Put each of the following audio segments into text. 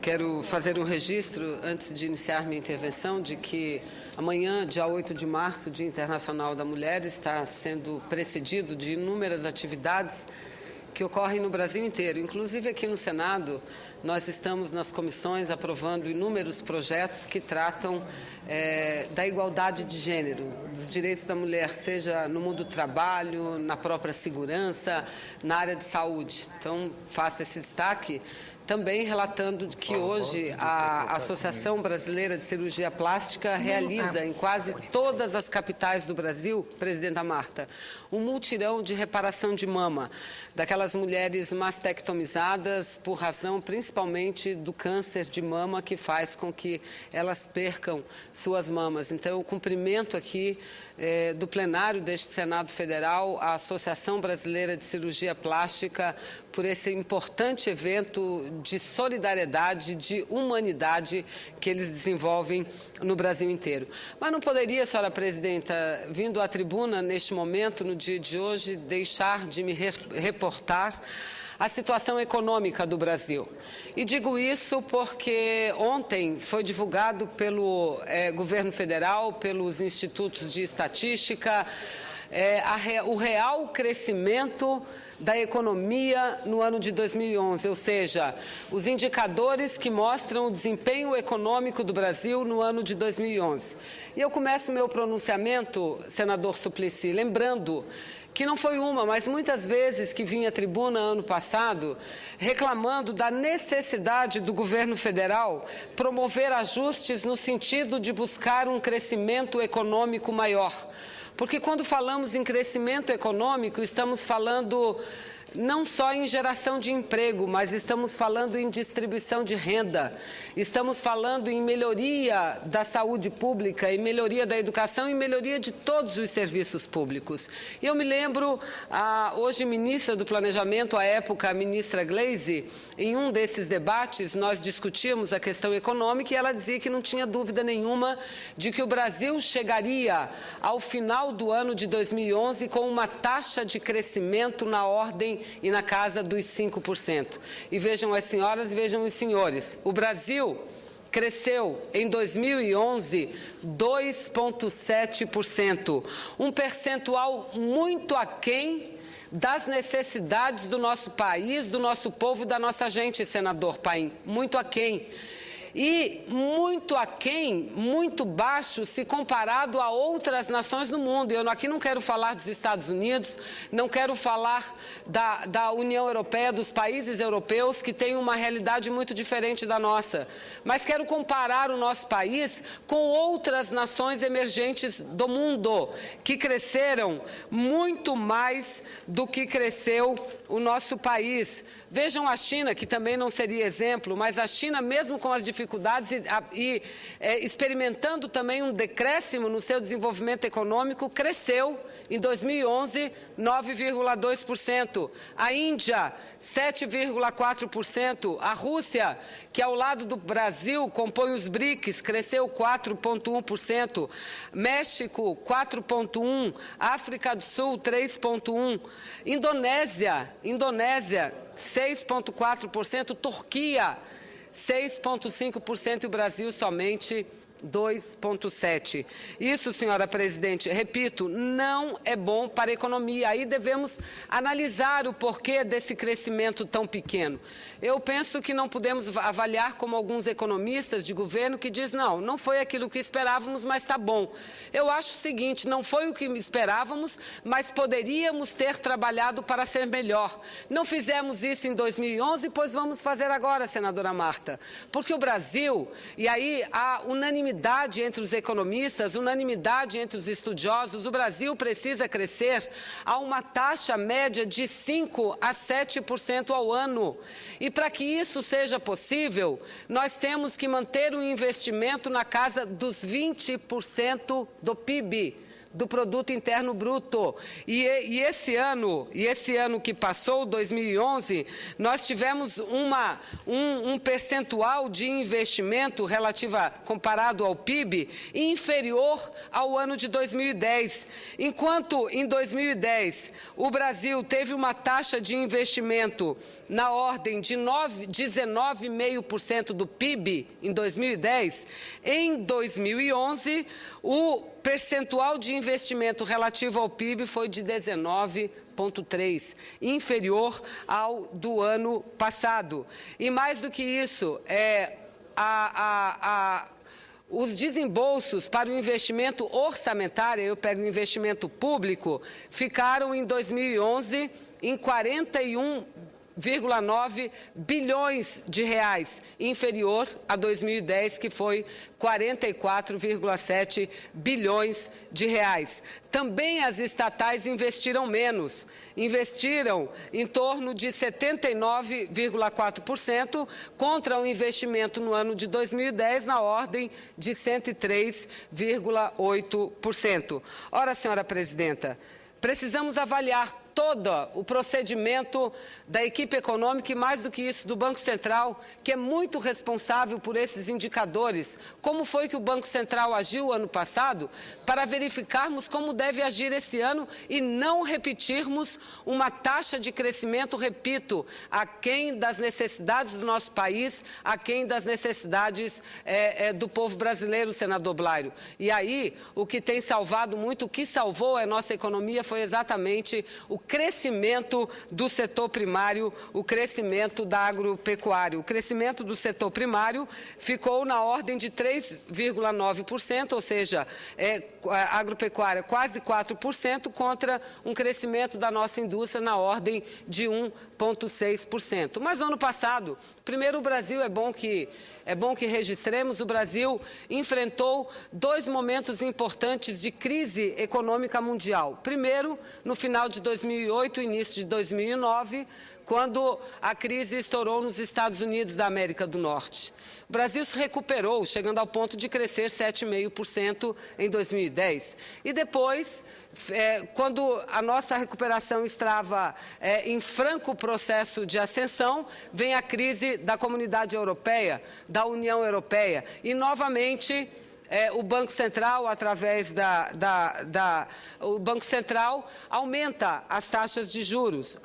Quero fazer um registro, antes de iniciar minha intervenção, de que amanhã, dia 8 de março, Dia Internacional da Mulher, está sendo precedido de inúmeras atividades que ocorrem no Brasil inteiro. Inclusive aqui no Senado, nós estamos nas comissões aprovando inúmeros projetos que tratam da igualdade de gênero, dos direitos da mulher, seja no mundo do trabalho, na própria segurança, na área de saúde. Então, faço esse destaque. Também relatando que hoje a Associação Brasileira de Cirurgia Plástica realiza em quase todas as capitais do Brasil, presidenta Marta, um mutirão de reparação de mama, daquelas mulheres mastectomizadas por razão principalmente do câncer de mama que faz com que elas percam suas mamas. Então, eu cumprimento aqui do plenário deste Senado Federal a Associação Brasileira de Cirurgia Plástica por esse importante evento de solidariedade, de humanidade que eles desenvolvem no Brasil inteiro. Mas não poderia, senhora presidenta, vindo à tribuna neste momento, no dia de hoje, deixar de me reportar a situação econômica do Brasil. E digo isso porque ontem foi divulgado pelo governo federal, pelos institutos de estatística, o real crescimento da economia no ano de 2011, ou seja, os indicadores que mostram o desempenho econômico do Brasil no ano de 2011. E eu começo meu pronunciamento, senador Suplicy, lembrando que não foi uma, mas muitas vezes que vim à tribuna ano passado reclamando da necessidade do governo federal promover ajustes no sentido de buscar um crescimento econômico maior. Porque quando falamos em crescimento econômico, estamos falando não só em geração de emprego, mas estamos falando em distribuição de renda, estamos falando em melhoria da saúde pública, em melhoria da educação e melhoria de todos os serviços públicos. E eu me lembro, hoje ministra do Planejamento, à época a ministra Gleisi, em um desses debates nós discutíamos a questão econômica e ela dizia que não tinha dúvida nenhuma de que o Brasil chegaria ao final do ano de 2011 com uma taxa de crescimento na ordem e na casa dos 5%. E vejam as senhoras e vejam os senhores, o Brasil cresceu em 2011 2,7%, um percentual muito aquém das necessidades do nosso país, do nosso povo e da nossa gente, senador Paim, muito aquém. E muito aquém, muito baixo, se comparado a outras nações no mundo. Eu aqui não quero falar dos Estados Unidos, não quero falar da União Europeia, dos países europeus, que têm uma realidade muito diferente da nossa. Mas quero comparar o nosso país com outras nações emergentes do mundo, que cresceram muito mais do que cresceu o nosso país. Vejam a China, que também não seria exemplo, mas a China, mesmo com as dificuldades e experimentando também um decréscimo no seu desenvolvimento econômico, cresceu em 2011 9,2%. A Índia, 7,4%. A Rússia, que ao lado do Brasil compõe os BRICS, cresceu 4,1%. México, 4,1%. África do Sul, 3,1%. Indonésia, 6,4%. Turquia, 6,5% e o Brasil somente 2,7%. Isso, senhora presidente, repito, não é bom para a economia. Aí devemos analisar o porquê desse crescimento tão pequeno. Eu penso que não podemos avaliar como alguns economistas de governo que dizem, não foi aquilo que esperávamos, mas está bom. Eu acho o seguinte, não foi o que esperávamos, mas poderíamos ter trabalhado para ser melhor. Não fizemos isso em 2011, pois vamos fazer agora, senadora Marta. Porque o Brasil, e aí há unanimidade entre os economistas, unanimidade entre os estudiosos, o Brasil precisa crescer a uma taxa média de 5% a 7% ao ano. E para que isso seja possível, nós temos que manter um investimento na casa dos 20% do PIB. do Produto Interno Bruto. E esse ano que passou, 2011, nós tivemos um percentual de investimento comparado ao PIB inferior ao ano de 2010. Enquanto em 2010 o Brasil teve uma taxa de investimento na ordem de 19,5% do PIB em 2010, em 2011 o percentual de investimento relativo ao PIB foi de 19,3%, inferior ao do ano passado. E mais do que isso, os desembolsos para o investimento orçamentário, eu pego o investimento público, ficaram em 2011 em 41,9 bilhões de reais, inferior a 2010, que foi 44,7 bilhões de reais. Também as estatais investiram menos, investiram em torno de 79,4% contra o investimento no ano de 2010 na ordem de 103,8%. Ora, senhora presidenta, precisamos avaliar todo o procedimento da equipe econômica e, mais do que isso, do Banco Central, que é muito responsável por esses indicadores. Como foi que o Banco Central agiu ano passado, para verificarmos como deve agir esse ano e não repetirmos uma taxa de crescimento, repito, aquém das necessidades do nosso país, aquém das necessidades do povo brasileiro, senador Blário. E aí, o que tem salvado muito, o que salvou a nossa economia foi exatamente o crescimento do setor primário, o crescimento da agropecuária. O crescimento do setor primário ficou na ordem de 3,9%, ou seja, a agropecuária quase 4%, contra um crescimento da nossa indústria na ordem de 1,6%. Mas ano passado, primeiro o Brasil, é bom que registremos, o Brasil enfrentou dois momentos importantes de crise econômica mundial. Primeiro, no final de 2008, início de 2009, quando a crise estourou nos Estados Unidos da América do Norte. O Brasil se recuperou, chegando ao ponto de crescer 7,5% em 2010. E depois, quando a nossa recuperação estava em franco processo de ascensão, vem a crise da Comunidade Europeia, da União Europeia. E, novamente, o Banco Central, através o Banco Central aumenta as taxas de juros,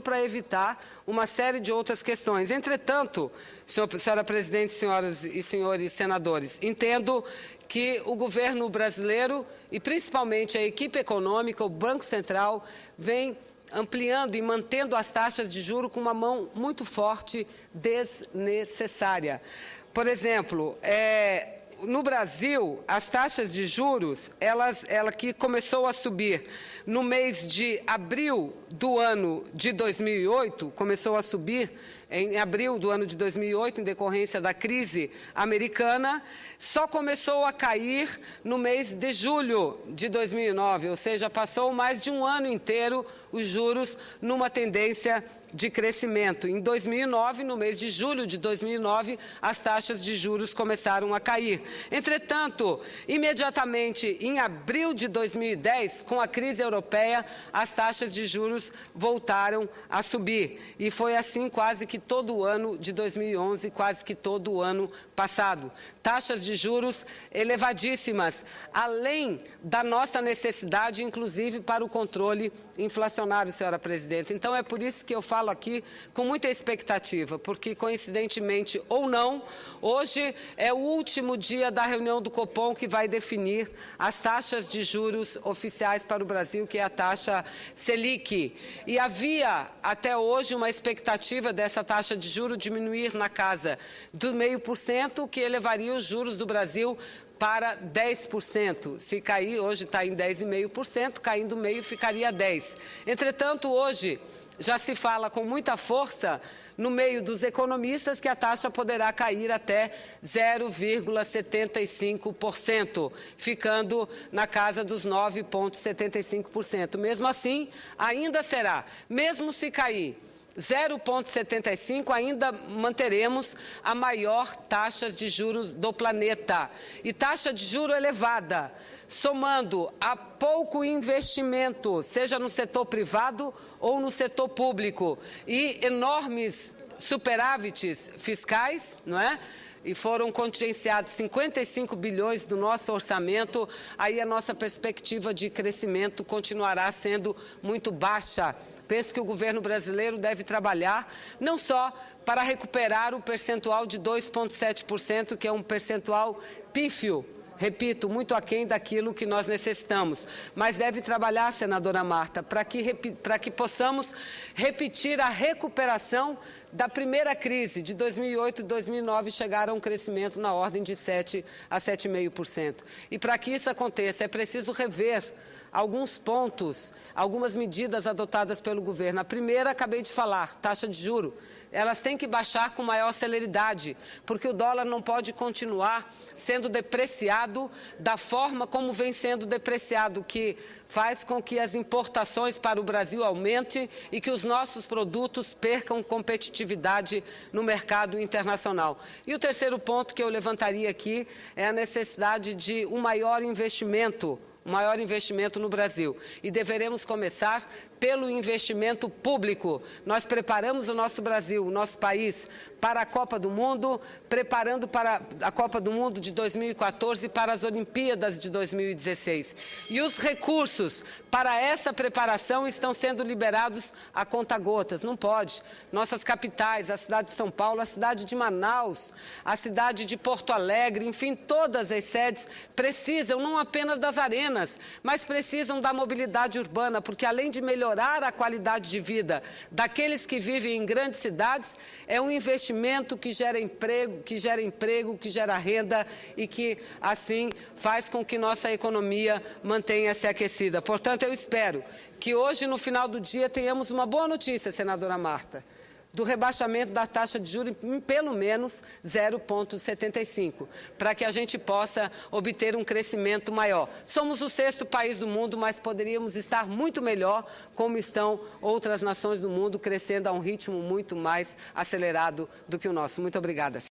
para evitar uma série de outras questões. Entretanto, senhora presidente, senhoras e senhores senadores, entendo que o governo brasileiro e principalmente a equipe econômica, o Banco Central, vem ampliando e mantendo as taxas de juros com uma mão muito forte, desnecessária. Por exemplo, no Brasil, as taxas de juros, ela que começou a subir no mês de abril do ano de 2008, começou a subir em abril do ano de 2008, em decorrência da crise americana, só começou a cair no mês de julho de 2009, ou seja, passou mais de um ano inteiro os juros numa tendência de crescimento. Em 2009, no mês de julho de 2009, as taxas de juros começaram a cair. Entretanto, imediatamente em abril de 2010, com a crise europeia, as taxas de juros voltaram a subir. E foi assim quase que todo o ano de 2011, quase que todo o ano passado. Taxas de juros elevadíssimas, além da nossa necessidade, inclusive, para o controle inflacionário, senhora presidenta. Então, é por isso que eu falo aqui com muita expectativa, porque, coincidentemente ou não, hoje é o último dia da reunião do Copom que vai definir as taxas de juros oficiais para o Brasil, que é a taxa Selic. E havia, até hoje, uma expectativa dessa taxa de juros diminuir na casa do 0,5%, que elevaria os juros do Brasil para 10%. Se cair, hoje está em 10,5%, caindo meio ficaria 10%. Entretanto, hoje já se fala com muita força no meio dos economistas que a taxa poderá cair até 0,75%, ficando na casa dos 9,75%. Mesmo assim, ainda será, mesmo se cair 0,75, ainda manteremos a maior taxa de juros do planeta. E taxa de juro elevada somando a pouco investimento, seja no setor privado ou no setor público, e enormes superávites fiscais, não é? E foram contingenciados 55 bilhões do nosso orçamento, aí a nossa perspectiva de crescimento continuará sendo muito baixa. Penso que o governo brasileiro deve trabalhar não só para recuperar o percentual de 2,7%, que é um percentual pífio, repito, muito aquém daquilo que nós necessitamos, mas deve trabalhar, senadora Marta, para que possamos repetir a recuperação da primeira crise de 2008 e 2009, chegar a um crescimento na ordem de 7 a 7,5%. E para que isso aconteça, é preciso rever alguns pontos, algumas medidas adotadas pelo governo. A primeira, acabei de falar, taxa de juro. Elas têm que baixar com maior celeridade, porque o dólar não pode continuar sendo depreciado da forma como vem sendo depreciado, que faz com que as importações para o Brasil aumentem e que os nossos produtos percam competitividade no mercado internacional. E o terceiro ponto que eu levantaria aqui é a necessidade de um maior investimento no Brasil. E deveremos começar pelo investimento público. Nós preparamos o nosso Brasil, o nosso país, para a Copa do Mundo, preparando para a Copa do Mundo de 2014 e para as Olimpíadas de 2016. E os recursos para essa preparação estão sendo liberados a conta-gotas. Não pode. Nossas capitais, a cidade de São Paulo, a cidade de Manaus, a cidade de Porto Alegre, enfim, todas as sedes precisam não apenas das arenas, mas precisam da mobilidade urbana, porque além de melhorar a qualidade de vida daqueles que vivem em grandes cidades, é um investimento que gera emprego, que gera renda e que, assim, faz com que nossa economia mantenha-se aquecida. Portanto, eu espero que hoje, no final do dia, tenhamos uma boa notícia, senadora Marta, do rebaixamento da taxa de juros em pelo menos 0,75, para que a gente possa obter um crescimento maior. Somos o 6º país do mundo, mas poderíamos estar muito melhor, como estão outras nações do mundo, crescendo a um ritmo muito mais acelerado do que o nosso. Muito obrigada.